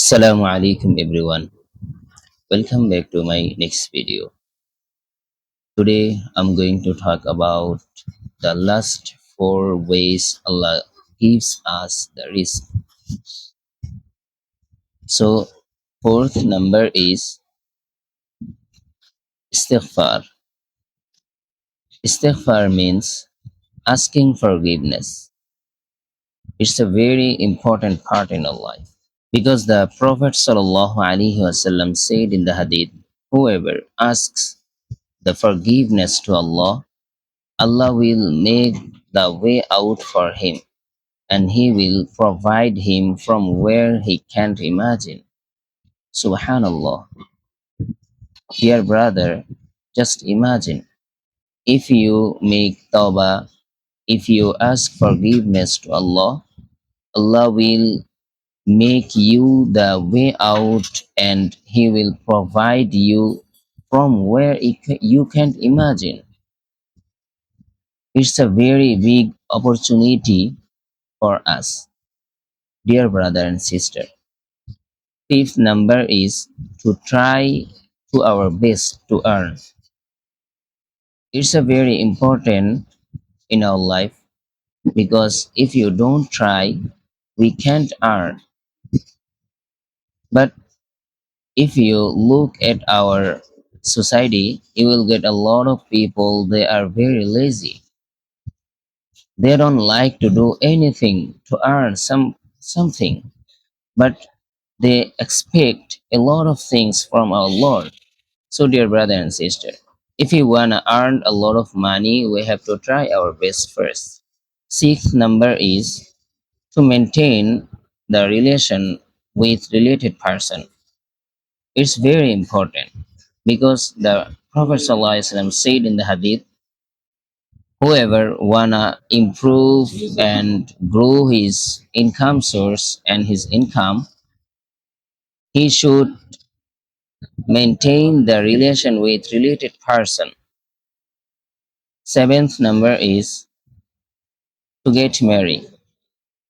Assalamu alaikum everyone. Welcome back to my next video. Today I'm going to talk about the last four ways Allah gives us the risk. So fourth number is istighfar. Istighfar means asking forgiveness. It's a very important part in our life because the Prophet ﷺ said in the hadith, whoever asks the forgiveness to Allah will make the way out for him, and He will provide him from where he can't imagine. Subhanallah. Dear brother, just imagine if you make tawbah, if you ask forgiveness to Allah will make you the way out and He will provide you from where you can't imagine. It's a very big opportunity for us. Dear brother and sister, fifth number is to try to our best to earn. It's a very important in our life because if you don't try, we can't earn. But if you look at our society, you will get a lot of people, they are very lazy. They don't like to do anything to earn something, but they expect a lot of things from our Lord. So, dear brother and sister, if you wanna earn a lot of money, we have to try our best first. Sixth number is to maintain the relation with related person. It's very important because the Prophet ﷺ said in the hadith, whoever wanna improve and grow his income source and his income, he should maintain the relation with related person. Seventh number is to get married.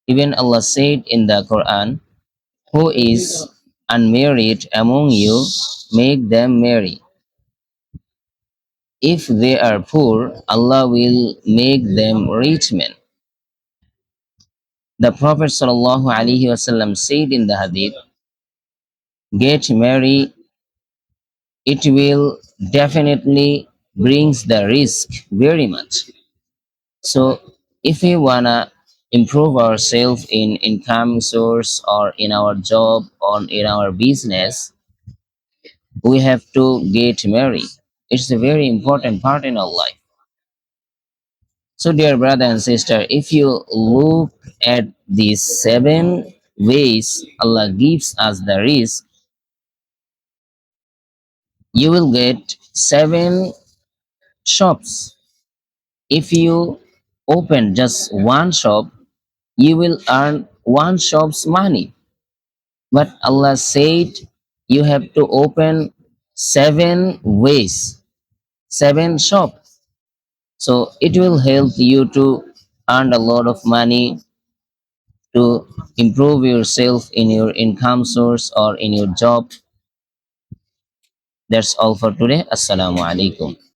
Even Allah said in the Quran, who is unmarried among you, make them marry. If they are poor, Allah will make them rich men. The Prophet ﷺ said in the hadith, get married, it will definitely brings the risk very much. So if we wanna improve ourselves in income source or in our job or in our business, we have to get married. It's a very important part in our life. So dear brother and sister, if you look at these seven ways Allah gives us the risk, you will get seven shops. If you open just one shop, you will earn one shop's money. But Allah said you have to open seven ways, seven shops. So it will help you to earn a lot of money to improve yourself in your income source or in your job. That's all for today. Assalamu alaikum.